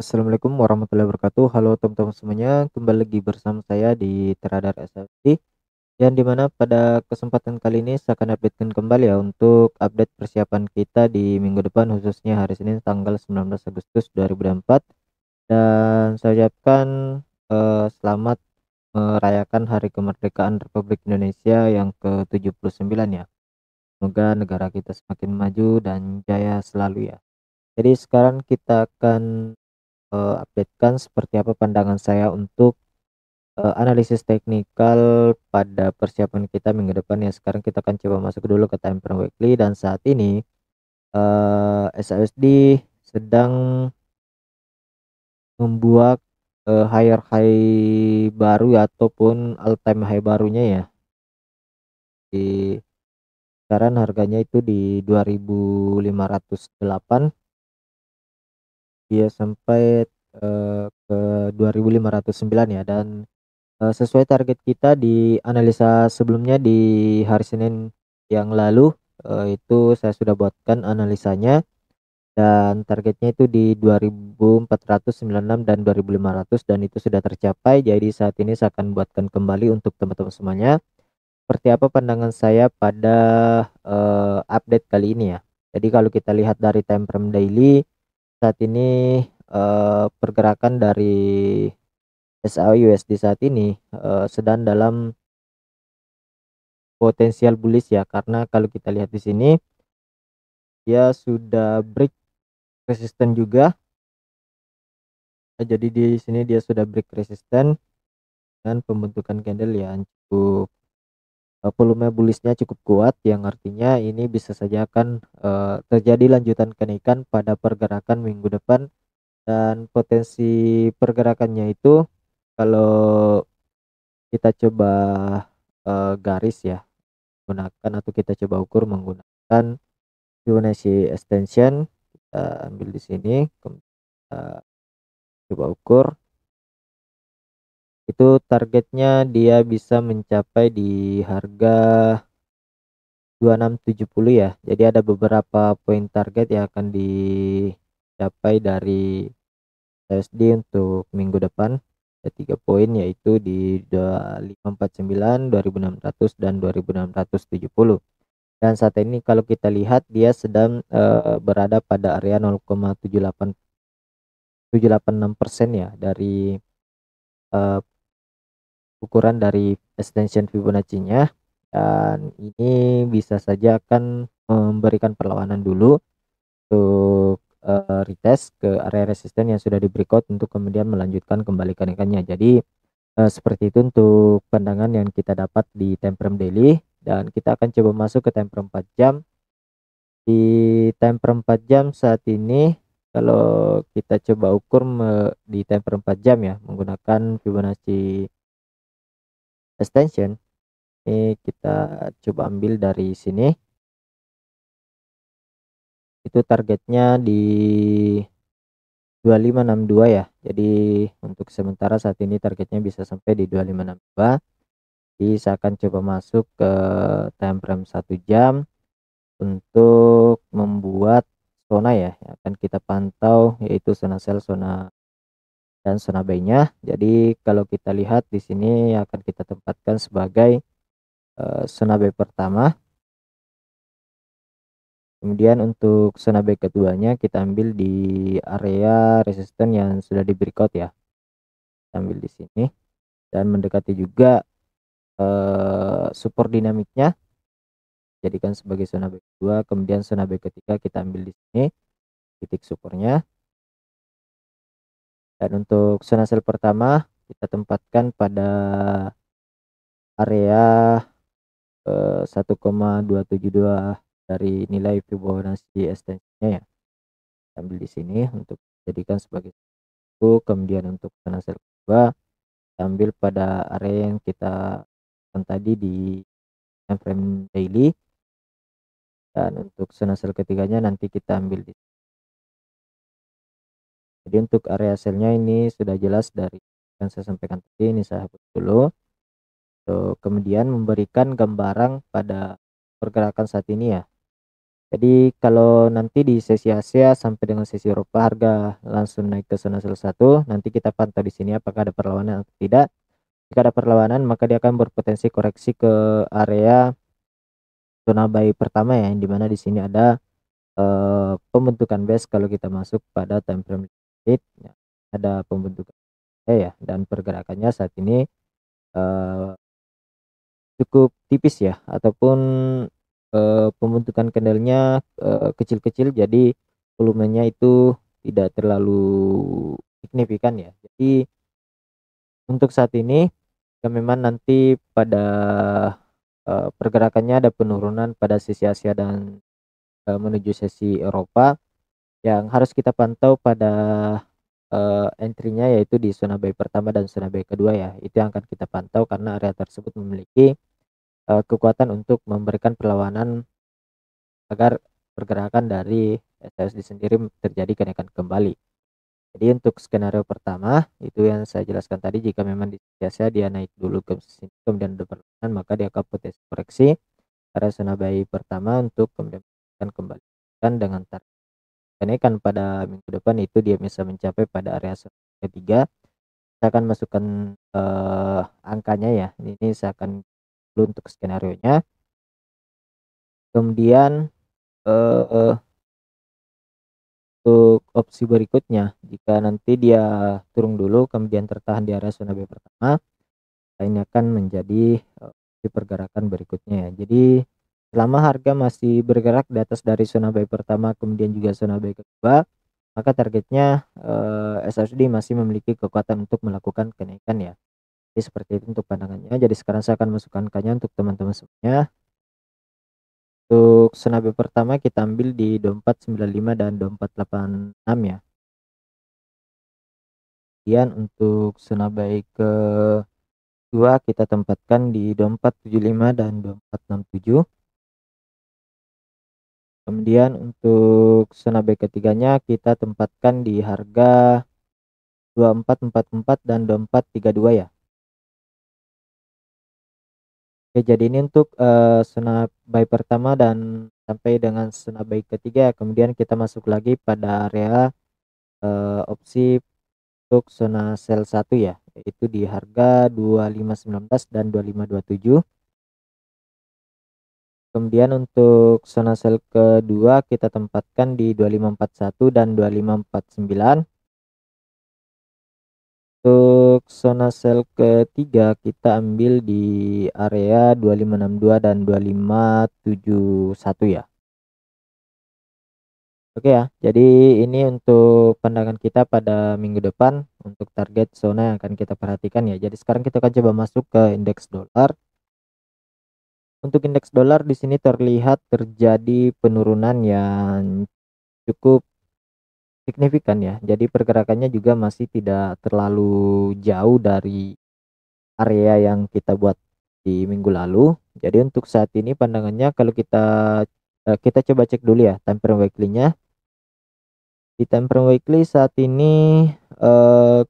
Assalamualaikum warahmatullahi wabarakatuh. Halo teman-teman semuanya, kembali lagi bersama saya di Teradar SFD, yang dimana pada kesempatan kali ini saya akan updatekan kembali ya untuk update persiapan kita di minggu depan, khususnya hari Senin tanggal 19 Agustus 2024. Dan saya ucapkan selamat merayakan Hari Kemerdekaan Republik Indonesia yang ke-79 ya. Semoga negara kita semakin maju dan jaya selalu ya. Jadi sekarang kita akan update-kan seperti apa pandangan saya untuk, analisis teknikal pada persiapan kita minggu depan ya. Sekarang kita akan coba masuk dulu ke time frame weekly dan saat ini, SASD sedang membuat, higher high baru ya, ataupun all time high barunya ya. Di sekarang harganya itu di 2.508, dia sampai, ke 2.509 ya. Dan sesuai target kita di analisa sebelumnya di hari Senin yang lalu, itu saya sudah buatkan analisanya dan targetnya itu di 2.496 dan 2.500 dan itu sudah tercapai. Jadi saat ini saya akan buatkan kembali untuk teman-teman semuanya, seperti apa pandangan saya pada, update kali ini ya. Jadi kalau kita lihat dari time frame daily, saat ini, pergerakan dari SAUSD saat ini, sedang dalam potensial bullish ya, karena kalau kita lihat di sini dia sudah break resisten juga. Jadi di sini dia sudah break resisten dan pembentukan candle yang cukup, volume bullishnya cukup kuat, yang artinya ini bisa saja akan, terjadi lanjutan kenaikan pada pergerakan minggu depan. Dan potensi pergerakannya itu kalau kita coba, garis ya, gunakan atau kita coba ukur menggunakan Fibonacci extension. Kita ambil di sini, kita coba ukur, itu targetnya dia bisa mencapai di harga 2670 ya. Jadi ada beberapa poin target yang akan dicapai dari USD untuk minggu depan. Ada 3 poin, yaitu di 2549, 2600 dan 2670. Dan saat ini kalau kita lihat dia sedang, berada pada area 0,78786% ya dari, eee, ukuran dari extension Fibonacci-nya. Dan ini bisa saja akan memberikan perlawanan dulu untuk, retest ke area resisten yang sudah di breakout untuk kemudian melanjutkan kembali kenaikannya. Jadi, seperti itu untuk pandangan yang kita dapat di time frame daily, dan kita akan coba masuk ke time frame 4 jam. Di time frame 4 jam saat ini kalau kita coba ukur di time frame 4 jam ya menggunakan Fibonacci extension, ini kita coba ambil dari sini, itu targetnya di 2562 ya. Jadi untuk sementara saat ini targetnya bisa sampai di 2562. Jadi saya akan coba masuk ke time frame 1 jam untuk membuat zona ya yang akan kita pantau, yaitu zona sell, zona dan zona buy-nya. Jadi kalau kita lihat di sini akan kita tempatkan sebagai, zona buy pertama. Kemudian untuk zona buy keduanya kita ambil di area resisten yang sudah di breakout ya. Kita ambil di sini dan mendekati juga, support dinamiknya, jadikan sebagai zona buy kedua. Kemudian zona buy ketiga kita ambil di sini titik supportnya. Dan untuk zona sell pertama kita tempatkan pada area, 1,272 dari nilai Fibonacci extension-nya ya. Ambil di sini untuk jadikan sebagai itu. Kemudian untuk zona sell kedua ambil pada area yang kita kan tadi di time frame daily. Dan untuk zona sell ketiganya nanti kita ambil di. Jadi untuk area sell-nya ini sudah jelas dari yang saya sampaikan tadi, ini saya hapus dulu. Kemudian memberikan gambaran pada pergerakan saat ini ya. Jadi kalau nanti di sesi Asia sampai dengan sesi Eropa harga langsung naik ke zona sell 1, nanti kita pantau di sini apakah ada perlawanan atau tidak. Jika ada perlawanan maka dia akan berpotensi koreksi ke area zona buy pertama ya, yang dimana di sini ada pembentukan base kalau kita masuk pada time frame limit ya, ada pembentukan ya, dan pergerakannya saat ini eh, cukup tipis ya, ataupun pembentukan candlenya kecil-kecil, jadi volumenya itu tidak terlalu signifikan ya. Jadi untuk saat ini ya memang nanti pada pergerakannya ada penurunan pada sisi Asia dan menuju sesi Eropa yang harus kita pantau pada entry-nya, yaitu di zona buy pertama dan zona buy kedua ya. Itu yang akan kita pantau karena area tersebut memiliki kekuatan untuk memberikan perlawanan agar pergerakan dari SHSD sendiri terjadi kenaikan kembali. Jadi untuk skenario pertama itu yang saya jelaskan tadi, jika memang di biasa dia naik dulu ke sini kemudian ada perlawanan, maka dia akan potensi koreksi area zona buy pertama untuk kemudian akan kembali dan dengan target kenaikan pada minggu depan itu dia bisa mencapai pada area zona ketiga. Saya akan masukkan angkanya ya. Ini saya akan dulu untuk skenario nya. Kemudian eh, untuk opsi berikutnya, jika nanti dia turun dulu kemudian tertahan di area zona B pertama, ini akan menjadi opsi pergerakan berikutnya ya. Jadi selama harga masih bergerak di atas dari zona buy pertama kemudian juga zona buy kedua, maka targetnya SHSD masih memiliki kekuatan untuk melakukan kenaikan ya. Jadi seperti itu untuk pandangannya. Jadi sekarang saya akan masukkan angkanya untuk teman-teman semuanya. Untuk zona buy pertama kita ambil di 2495 dan 2486 ya. Kemudian untuk zona buy kedua kita tempatkan di 2475 dan 2467. Kemudian untuk zona buy ketiganya kita tempatkan di harga 2444 dan 2432 ya. Oke, jadi ini untuk zona buy pertama dan sampai dengan zona buy ketiga. Kemudian kita masuk lagi pada area opsi untuk zona sell 1 ya, yaitu di harga 2519 dan 2527. Kemudian untuk zona sell kedua kita tempatkan di 2541 dan 2549. Untuk zona sell ketiga kita ambil di area 2562 dan 2571 ya. Oke ya, jadi ini untuk pandangan kita pada minggu depan untuk target zona yang akan kita perhatikan ya. Jadi sekarang kita akan coba masuk ke indeks dolar. Untuk indeks dolar di sini terlihat terjadi penurunan yang cukup signifikan ya. Jadi pergerakannya juga masih tidak terlalu jauh dari area yang kita buat di minggu lalu. Jadi untuk saat ini pandangannya kalau kita coba cek dulu ya time frame weekly-nya. Di time frame weekly saat ini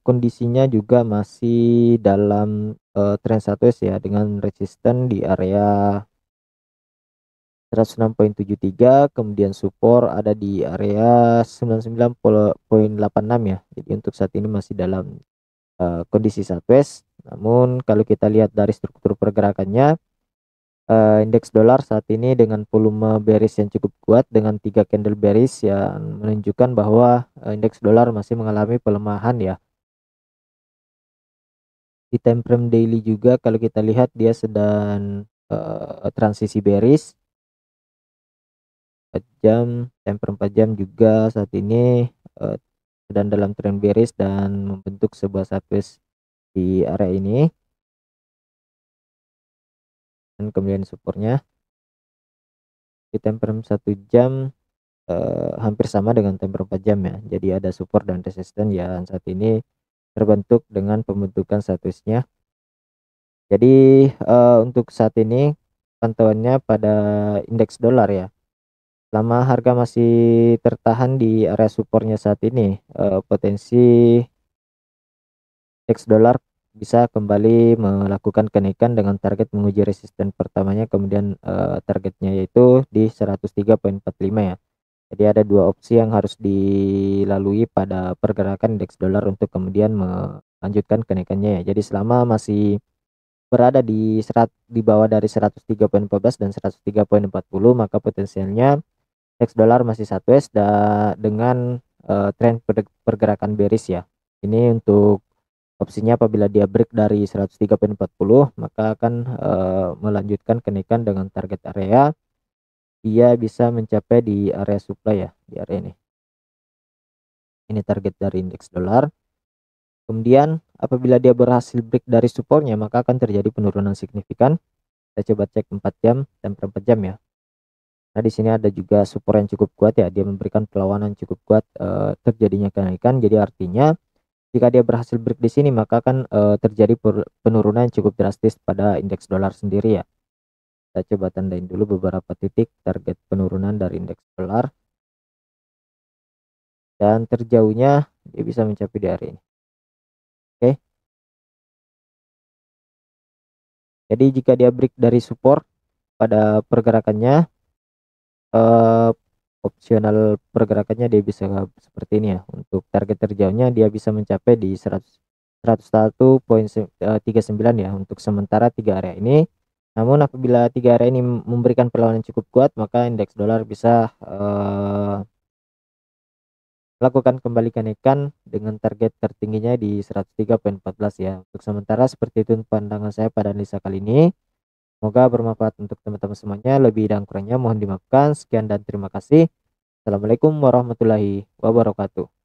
kondisinya juga masih dalam trend sideways ya, dengan resisten di area 106,73, kemudian support ada di area 99,86 ya. Jadi untuk saat ini masih dalam kondisi sideways. Namun kalau kita lihat dari struktur pergerakannya, indeks dolar saat ini dengan volume bearish yang cukup kuat dengan 3 candle bearish yang menunjukkan bahwa indeks dolar masih mengalami pelemahan ya. Di time frame daily juga kalau kita lihat dia sedang transisi bearish 4 jam, time frame 4 jam juga saat ini sedang dalam trend bearish dan membentuk sebuah sideways di area ini, dan kemudian supportnya di time frame 1 jam hampir sama dengan time frame 4 jam ya. Jadi ada support dan resisten yang saat ini terbentuk dengan pembentukan sideways-nya. Jadi untuk saat ini pantauannya pada indeks dolar ya. Selama harga masih tertahan di area supportnya saat ini, potensi indeks dolar bisa kembali melakukan kenaikan dengan target menguji resisten pertamanya, kemudian targetnya yaitu di 103,45 ya. Jadi ada dua opsi yang harus dilalui pada pergerakan indeks dolar untuk kemudian melanjutkan kenaikannya ya. Jadi selama masih berada di bawah dari 103,14 dan 103,40, maka potensialnya indeks dolar masih sideways dengan tren pergerakan bearish ya. Ini untuk opsinya apabila dia break dari 103,40, maka akan melanjutkan kenaikan dengan target area dia bisa mencapai di area supply ya, di area ini. Ini target dari indeks dolar. Kemudian apabila dia berhasil break dari supportnya, maka akan terjadi penurunan signifikan. Kita coba cek 4 jam dan 4 jam ya. Nah, di sini ada juga support yang cukup kuat ya, dia memberikan perlawanan cukup kuat terjadinya kenaikan. Jadi artinya jika dia berhasil break di sini, maka akan terjadi penurunan yang cukup drastis pada indeks dolar sendiri ya. Kita coba tandain dulu beberapa titik target penurunan dari indeks dolar, dan terjauhnya dia bisa mencapai di area ini. Oke. Jadi jika dia break dari support pada pergerakannya, eh, opsional pergerakannya dia bisa seperti ini ya. Untuk target terjauhnya dia bisa mencapai di 101,39 ya untuk sementara tiga area ini. Namun apabila tiga area ini memberikan perlawanan cukup kuat, maka indeks dolar bisa lakukan kembali kenaikan dengan target tertingginya di 103,14 ya. Untuk sementara seperti itu pandangan saya pada analisa kali ini. Semoga bermanfaat untuk teman-teman semuanya. Lebih dan kurangnya mohon dimaafkan. Sekian dan terima kasih. Assalamualaikum warahmatullahi wabarakatuh.